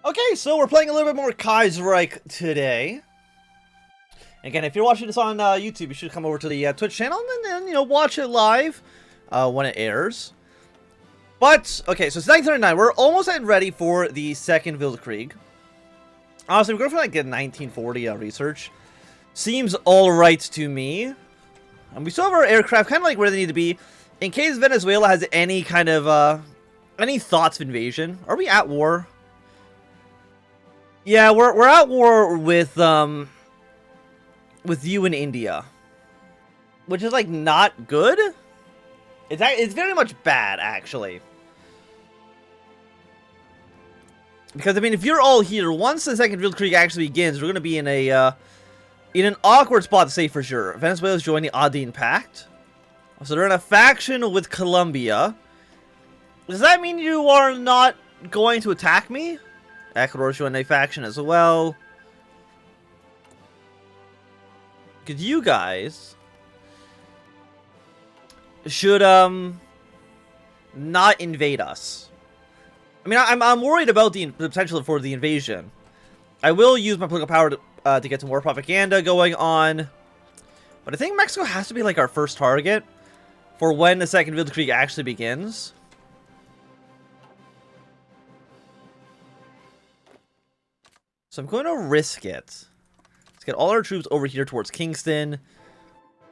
Okay, so we're playing a little bit more Kaiserreich today. Again, if you're watching this on YouTube, you should come over to the Twitch channel and then, you know, watch it live when it airs. But, okay, so it's 1939. We're almost ready for the second Weltkrieg. Honestly, we're going for like a 1940 research. Seems alright to me. And we still have our aircraft kind of like where they need to be. In case Venezuela has any kind of, any thoughts of invasion. Are we at war? Yeah, we're at war with you in India, which is like not good. It's very much bad actually, because I mean, if you're all here, once the second Weltkrieg actually begins, we're gonna be in a in an awkward spot to say for sure. Venezuela's joined the Andine Pact, so they're in a faction with Colombia. Does that mean you are not going to attack me? Ecuador's joined a faction as well. Because you guys should not invade us. I mean, I'm worried about the potential for the invasion. I will use my political power to get some more propaganda going on, but I think Mexico has to be like our first target for when the second Weltkrieg actually begins. So I'm going to risk it. Let's get all our troops over here towards Kingston.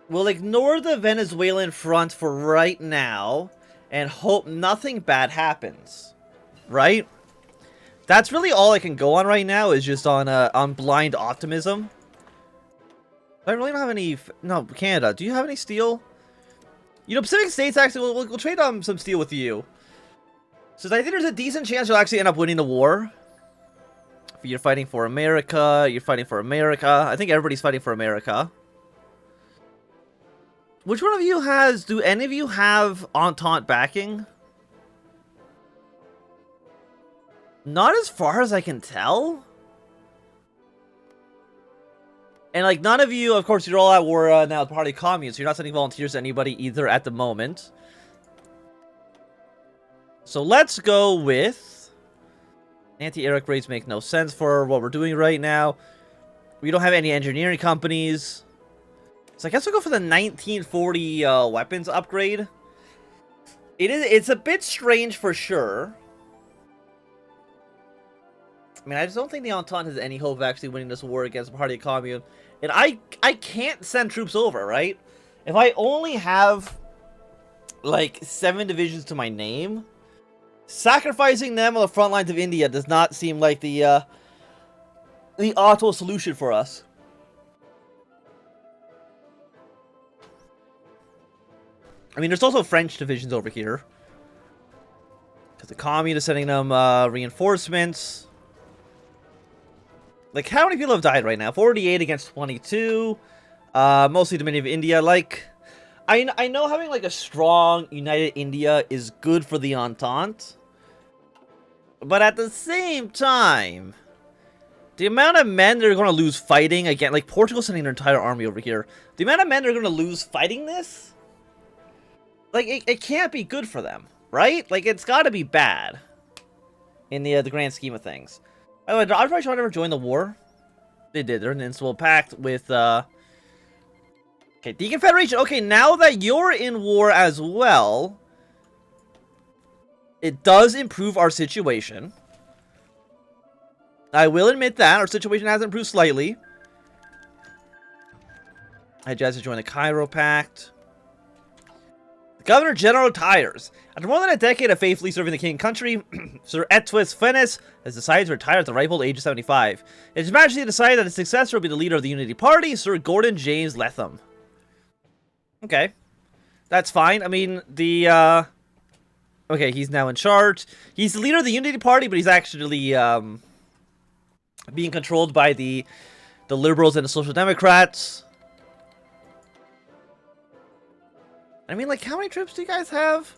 We'll ignore the Venezuelan front for right now and hope nothing bad happens. Right? That's really all I can go on right now, is just on blind optimism. I really don't have any... No, Canada, do you have any steel? You know, Pacific States, actually, we'll trade some steel with you. So I think there's a decent chance you'll actually end up winning the war. You're fighting for America. You're fighting for America. I think everybody's fighting for America. Which one of you has... Do any of you have Entente backing? Not as far as I can tell. And, like, none of you... Of course, you're all at war now with the Party of Communists. So you're not sending volunteers to anybody either at the moment. So let's go with... Anti-air rates make no sense for what we're doing right now. We don't have any engineering companies. So I guess we'll go for the 1940 weapons upgrade. It's a bit strange for sure. I mean, I just don't think the Entente has any hope of actually winning this war against the Party of Commune. And I can't send troops over, right? If I only have, like, 7 divisions to my name... Sacrificing them on the front lines of India does not seem like the optimal solution for us. I mean, there's also French divisions over here. Because the Commune is sending them reinforcements. Like, how many people have died right now? 48 against 22. Mostly Dominion of India. Like, I know having, like, a strong, united India is good for the Entente. But at the same time, the amount of men that are going to lose fighting, again, like Portugal sending their entire army over here, the amount of men that are going to lose fighting this, like, it can't be good for them, right? Like, it's got to be bad in the grand scheme of things. By the way, did Azerbaijan try to ever join the war? They did. They're in an insular pact with, okay, the Confederation. Okay, now that you're in war as well... It does improve our situation. I will admit that. Our situation has improved slightly. I just joined the Cairo Pact. The Governor General retires. After more than a decade of faithfully serving the king and country, Sir Ep.5 has decided to retire at the ripe old age of 75. His Majesty decided that his successor will be the leader of the Unity Party, Sir Gordon James Latham. Okay. That's fine. I mean, the, okay, he's now in charge. He's the leader of the Unity Party, but he's actually being controlled by the Liberals and the Social Democrats. I mean, like, how many troops do you guys have?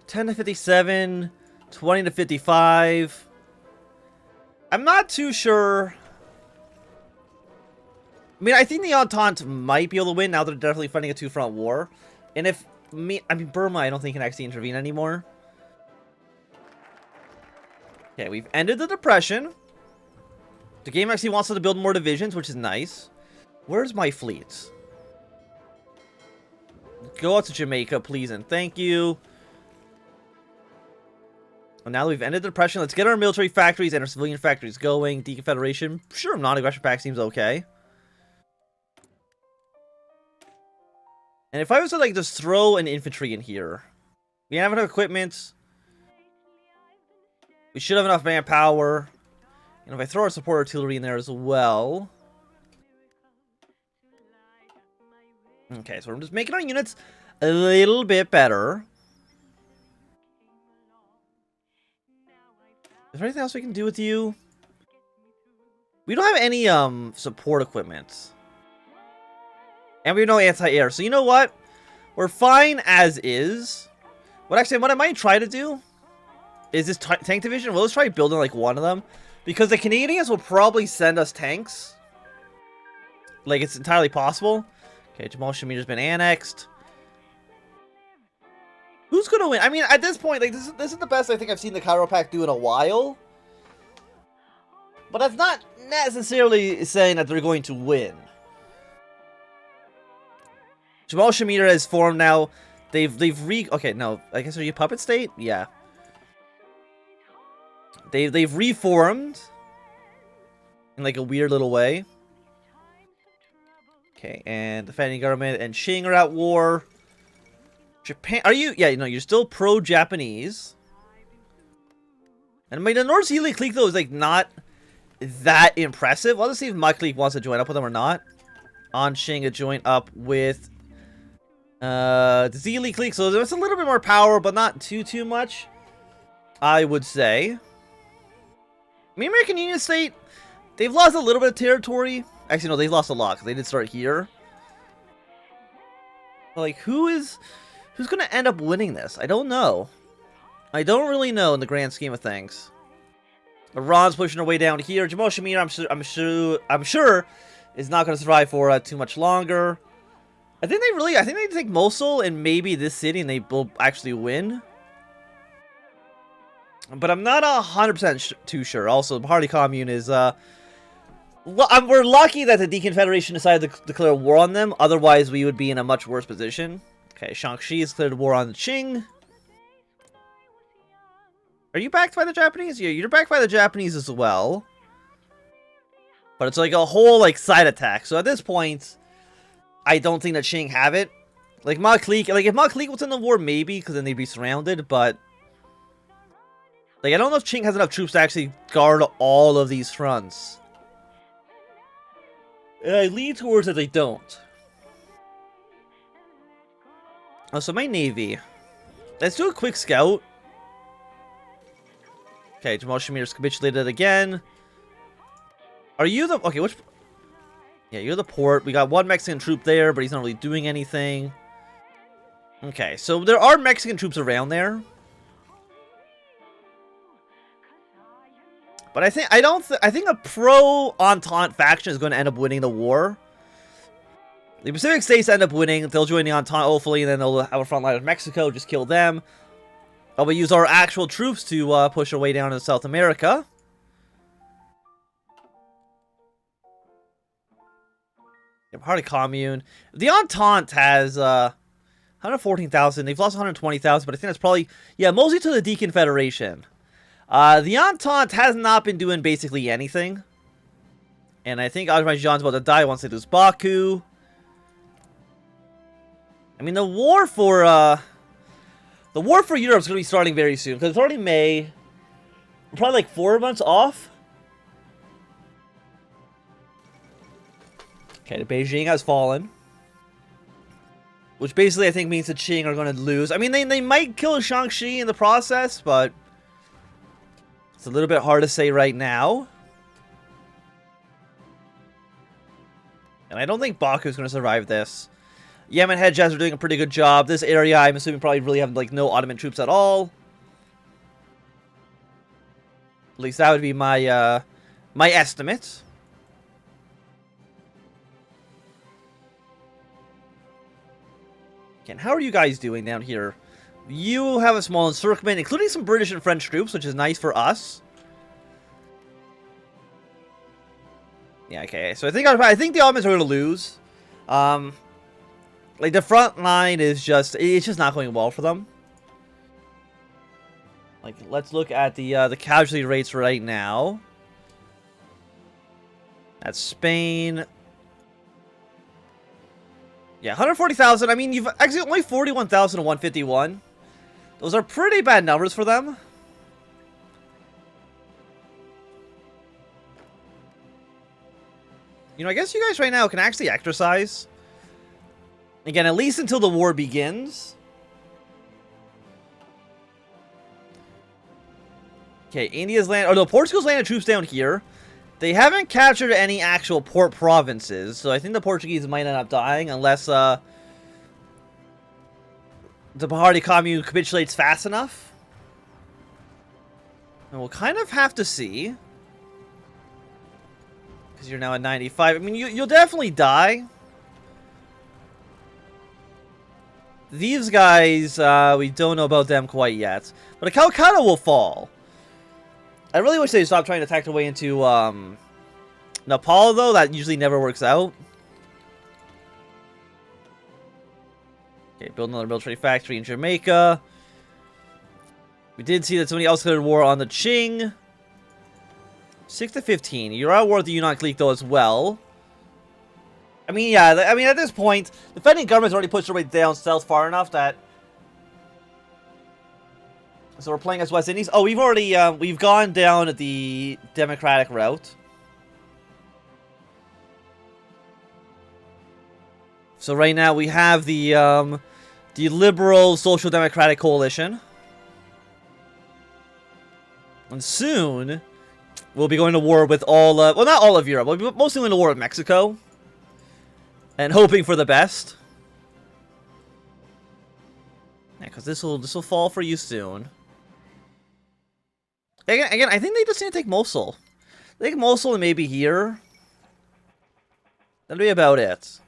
10 to 57, 20 to 55. I'm not too sure. I mean, I think the Entente might be able to win now that they're definitely fighting a two-front war. And if... I mean, Burma, I don't think can actually intervene anymore. Okay, we've ended the depression. The game actually wants us to build more divisions, which is nice. Where's my fleet? Go out to Jamaica, please, and thank you. And now that we've ended the depression, let's get our military factories and our civilian factories going. Deconfederation, sure, non-aggression pact seems okay. And if I was to, like, just throw an infantry in here, we have enough equipment. We should have enough manpower. And if I throw our support artillery in there as well. Okay, so we're just making our units a little bit better. Is there anything else we can do with you? We don't have any support equipment. And we have no anti-air. So you know what? We're fine as is. What I might try to do is this tank division. We'll just try building like one of them. Because the Canadians will probably send us tanks. Like, it's entirely possible. Okay, Jamal Shamir's been annexed. Who's going to win? I mean, at this point, like, this is the best I think I've seen the Kaiserreich Pact do in a while. But that's not necessarily saying that they're going to win. Jamal Shamir has formed now. Okay, no. I guess are you puppet state? Yeah. They've reformed in like a weird little way. Okay, and the defending government and Qing are at war. Japan, are you? Yeah, no, you're still pro-Japanese. And I mean, the North Sea clique though is like not that impressive. Let's see if my clique wants to join up with them or not. On Qing to join up with the Z clique, so there's a little bit more power, but not too much, I would say. I mean, American Union State, they've lost a little bit of territory. Actually, no, they've lost a lot because they did start here. But, like, who's going to end up winning this? I don't know. I don't really know in the grand scheme of things. Iran's pushing her way down here. Jamal Shamir, I'm sure, is not going to survive for too much longer. I think they take Mosul and maybe this city, and they will actually win. But I'm not 100% too sure. Also, the Party Commune is, we're lucky that the Deconfederation decided to declare war on them. Otherwise, we would be in a much worse position. Okay, Shaanxi has declared war on the Qing. Are you backed by the Japanese? Yeah, you're backed by the Japanese as well. But it's like a whole, like, side attack. So at this point, I don't think that Qing have it. Like, Ma Clique, like, if Ma Clique was in the war, maybe, because then they'd be surrounded, but like, I don't know if Qing has enough troops to actually guard all of these fronts. And I lean towards that they don't. Oh, so my navy. Let's do a quick scout. Okay, Jamal Shamir's capitulated again. Are you the... Okay, which... Yeah, you're the port. We got one Mexican troop there, but he's not really doing anything. Okay, so there are Mexican troops around there. But I think a pro-Entente faction is going to end up winning the war. The Pacific States end up winning. They'll join the Entente, hopefully, and then they'll have a front line of Mexico. Just kill them. But we use our actual troops to push our way down to South America. Party Commune. The Entente has 114,000. They've lost 120,000, but I think that's probably... Yeah, mostly to the Deconfederation. The Entente has not been doing basically anything. And I think Azerbaijan's about to die once they lose Baku. I mean, the war for Europe is going to be starting very soon. Because it's already May. We're probably like 4 months off. Okay, Beijing has fallen. Which basically I think means the Qing are going to lose. I mean, they might kill Shaanxi in the process, but it's a little bit hard to say right now. And I don't think Baku's going to survive this. Yemen Hedjaz are doing a pretty good job. This area, I'm assuming, probably really have like no Ottoman troops at all. At least that would be my my estimate. And how are you guys doing down here? You have a small encirclement, including some British and French troops, which is nice for us. Yeah, okay. So I think the Ottomans are going to lose. Like the front line is it's just not going well for them. Like let's look at the casualty rates right now. That's Spain. Yeah, 140,000. I mean, you've actually only 41,151. Those are pretty bad numbers for them. You know, I guess you guys right now can actually exercise. Again, at least until the war begins. Okay, India's land... Oh, no, Portugal's landed troops down here. They haven't captured any actual port provinces, so I think the Portuguese might end up dying unless the Bahari Commune capitulates fast enough. And we'll kind of have to see. Because you're now at 95. I mean, you'll definitely die. These guys, we don't know about them quite yet. But Calcutta will fall. I really wish they'd stop trying to attack their way into Nepal, though. That usually never works out. Okay, build another military factory in Jamaica. We did see that somebody else declared war on the Qing. 6 to 15. You're at war with the Yunnan clique, though, as well. I mean, yeah. I mean, at this point, the defending government's already pushed their way down south far enough that... So we're playing as West Indies. Oh, we've already, we've gone down the democratic route. So right now we have the Liberal Social Democratic Coalition. And soon, we'll be going to war with all, well, not all of Europe. We'll be mostly going to war with Mexico. And hoping for the best. Yeah, because this will fall for you soon. Again, I think they just need to take Mosul. Take Mosul and maybe here. That'll be about it.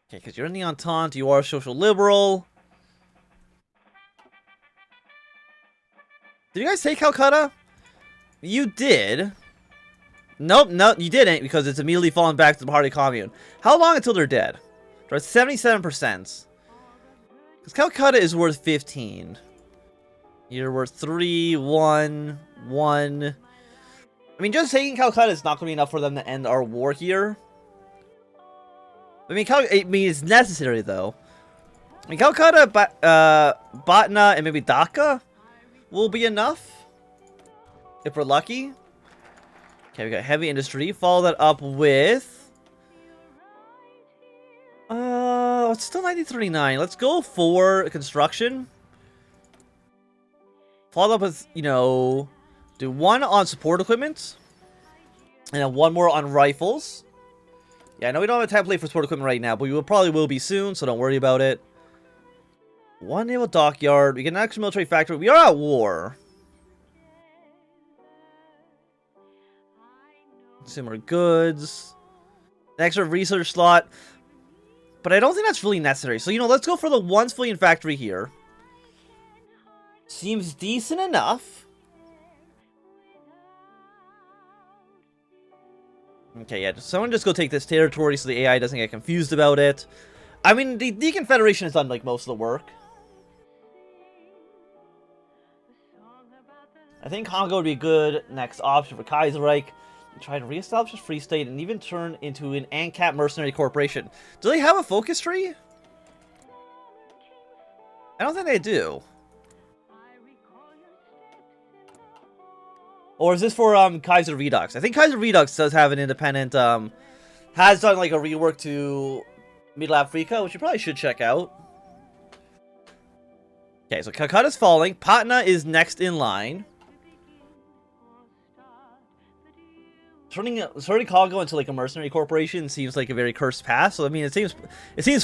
Okay, because you're in the Entente, you are social liberal. Did you guys take Calcutta? You did. Nope, no, you didn't, because it's immediately fallen back to the Bahari Commune. How long until they're dead? They're at 77%. Because Calcutta is worth 15. You're worth 3, 1, 1. I mean, just taking Calcutta is not going to be enough for them to end our war here. I mean, it's necessary, though. I mean, Calcutta, Batna, and maybe Dhaka will be enough. If we're lucky. Okay, we got heavy industry. Follow that up with... it's still 1939. Let's go for construction. Follow up with, you know, do one on support equipment. And then one more on rifles. Yeah, I know we don't have a template for support equipment right now, but we probably will be soon, so don't worry about it. One naval dockyard. We get an extra military factory. We are at war. Consumer goods. An extra research slot. But I don't think that's really necessary. So, you know, let's go for the one civilian factory here. Seems decent enough. Okay, yeah, someone just go take this territory so the AI doesn't get confused about it. I mean, the Deconfederation has done, like, most of the work. I think Congo would be a good next option for Kaiserreich. Try to reestablish a free state and even turn into an ANCAP mercenary corporation. Do they have a focus tree? I don't think they do. Or is this for Kaiser Redux? I think Kaiser Redux does have an independent, has done like a rework to Middle Africa, which you probably should check out. Okay, so Calcutta's falling. Patna is next in line. Turning Congo into like a mercenary corporation seems like a very cursed path. So I mean, it seems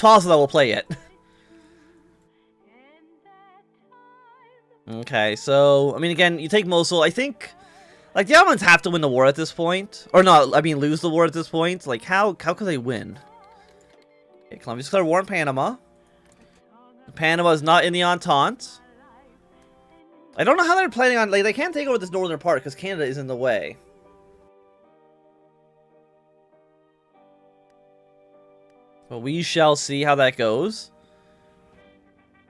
possible that we'll play it. Okay, so I mean, again, you take Mosul. I think like the Ottomans have to win the war at this point, or not. I mean, lose the war at this point. Like how could they win? Okay, Colombia's declared war in Panama. Panama is not in the Entente. I don't know how they're planning on. Like they can't take over this northern part because Canada is in the way. But we shall see how that goes.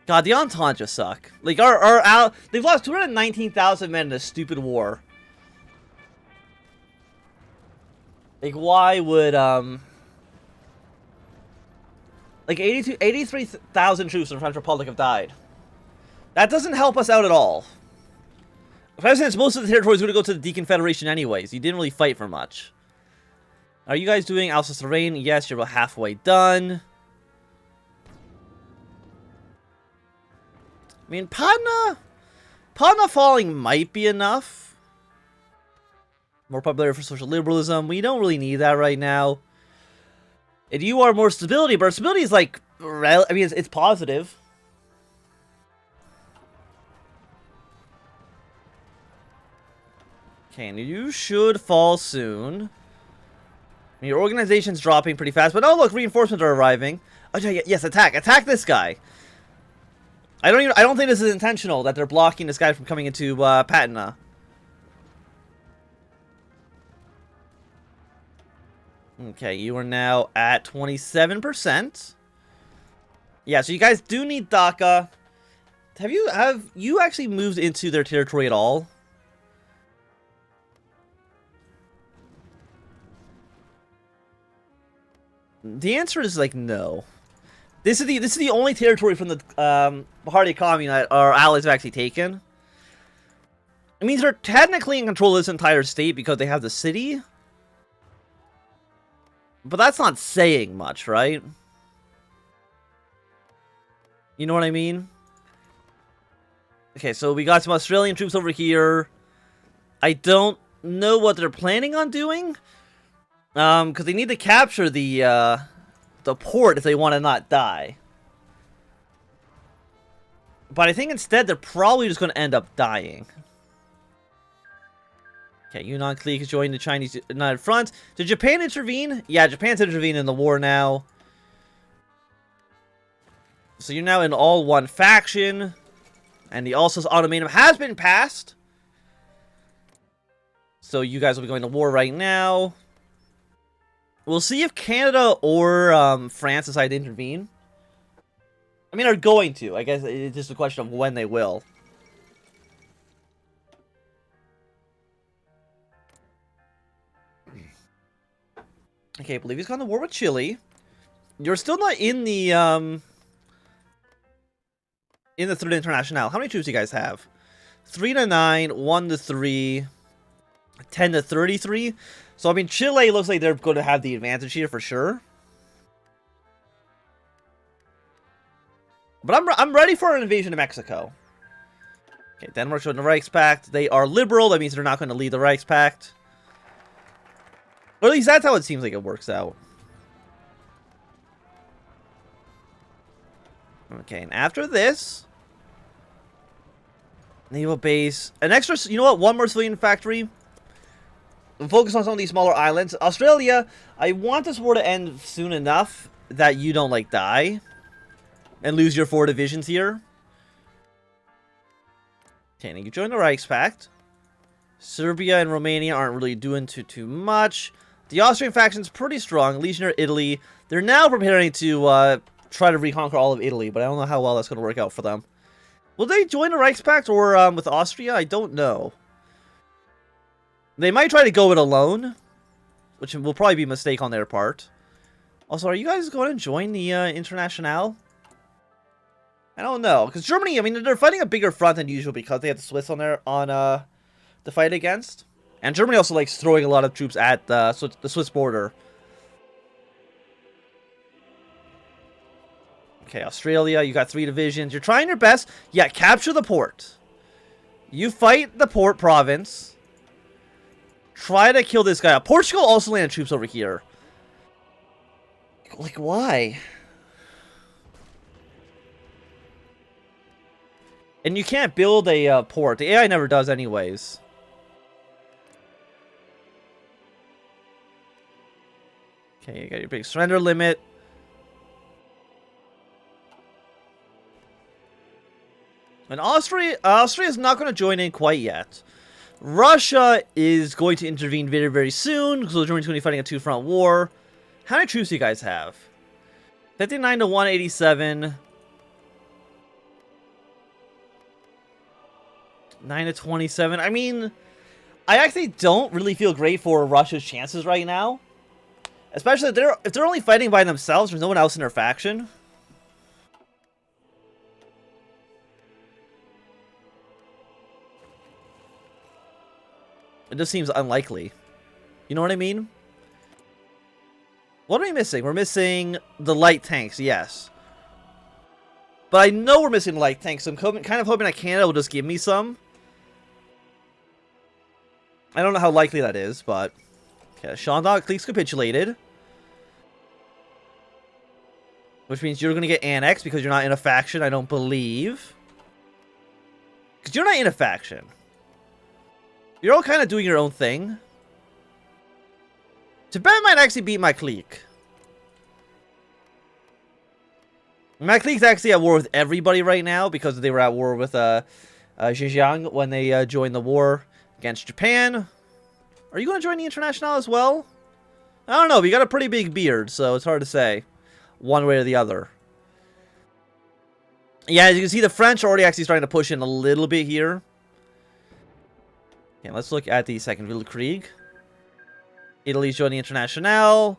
God, the Entente just suck. Like, they've lost 219,000 men in a stupid war. Like, why would, like, 83,000 troops in the French Republic have died. That doesn't help us out at all. Especially since most of the territory is going to go to the Deconfederation anyways. You didn't really fight for much. Are you guys doing Alsace-Lorraine? Yes, you're about halfway done. I mean, Patna falling might be enough. More popular for social liberalism. We don't really need that right now. And you are more stability, but stability is like, I mean, it's positive. Okay, and you should fall soon. Your organization's dropping pretty fast, but oh look, reinforcements are arriving. Oh yes, attack this guy. I don't think this is intentional that they're blocking this guy from coming into Patna. Okay, you are now at 27%. Yeah, so you guys do need Dhaka. Have you actually moved into their territory at all? The answer is like no. This is the only territory from the Bahari Commune that our allies have actually taken. It means they're technically in control of this entire state because they have the city. But that's not saying much, right? You know what I mean? Okay, so we got some Australian troops over here. I don't know what they're planning on doing. Because they need to capture the port if they want to not die. But I think instead they're probably just going to end up dying. Okay, Yunnan clique has joined the Chinese United Front. Did Japan intervene? Yeah, Japan's intervened in the war now. So you're now in all one faction. And the Alsace Ultimatum has been passed. So you guys will be going to war right now. We'll see if Canada or France decide to intervene. I mean, are going to. I guess it's just a question of when they will. Okay, I believe he's gone to war with Chile. You're still not in the Third International. How many troops do you guys have? 3 to 9, 1 to 3, 10 to 33. So I mean, Chile looks like they're going to have the advantage here for sure. But I'm ready for an invasion of Mexico. Okay, Denmark showing the Reichspakt. They are liberal. That means they're not going to lead the Reichspakt. Or at least that's how it seems like it works out. Okay, and after this, naval base, an extra, you know what, one more civilian factory. Focus on some of these smaller islands. Australia, I want this war to end soon enough that you don't, like, die and lose your 4 divisions here. Okay, and you join the Reichspakt. Serbia and Romania aren't really doing too much. The Austrian faction's pretty strong, Legionnaire Italy. They're now preparing to try to reconquer all of Italy, but I don't know how well that's going to work out for them. Will they join the Reichspakt or with Austria? I don't know. They might try to go it alone, which will probably be a mistake on their part. Also, are you guys going to join the Internationale? I don't know, because Germany, I mean, they're fighting a bigger front than usual because they have the Swiss on there to fight against. And Germany also likes throwing a lot of troops at the Swiss border. Okay, Australia, you got 3 divisions. You're trying your best. Yeah, capture the port. You fight the port province. Try to kill this guy. Portugal also landed troops over here. Like, why? And you can't build a port. The AI never does anyways. Okay, you got your big surrender limit. And Austria is not going to join in quite yet. Russia is going to intervene very, very soon, because Germany's going to be fighting a 2-front war. How many troops do you guys have? 59 to 187. 9 to 27. I mean, I actually don't really feel great for Russia's chances right now. Especially if they're only fighting by themselves, there's no one else in their faction. It just seems unlikely. You know what I mean? What are we missing? We're missing the light tanks, yes. But I know we're missing light tanks, so I'm kind of hoping that Canada will just give me some. I don't know how likely that is, but... Okay, Shandong cliques capitulated. Which means you're going to get annexed because you're not in a faction, I don't believe. Because you're not in a faction. You're all kind of doing your own thing. Tibet might actually beat my clique. My clique's actually at war with everybody right now because they were at war with Zhejiang when they joined the war against Japan. Are you going to join the International as well? I don't know. You got a pretty big beard, so it's hard to say one way or the other. Yeah, as you can see, the French are already actually starting to push in a little bit here. Okay, let's look at the Second Weltkrieg. Italy's joined the International.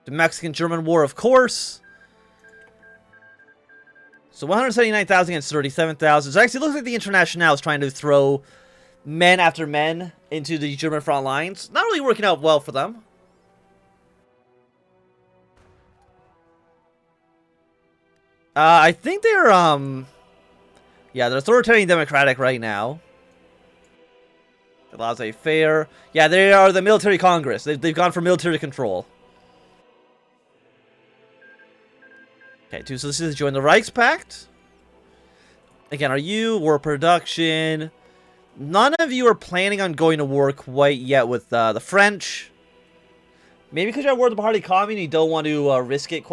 The Mexican-German War, of course. So 179,000 against 37,000. So actually, it looks like the International is trying to throw men after men into the German front lines. Not really working out well for them. I think they're, yeah, they're authoritarian democratic right now. Allows a fair... Yeah, they are the military congress. They've gone for military control. Okay, so this is join the Reichspact. Again, are you war production? None of you are planning on going to war quite yet with the French. Maybe because you're at war with the Party Commune, you don't want to risk it quite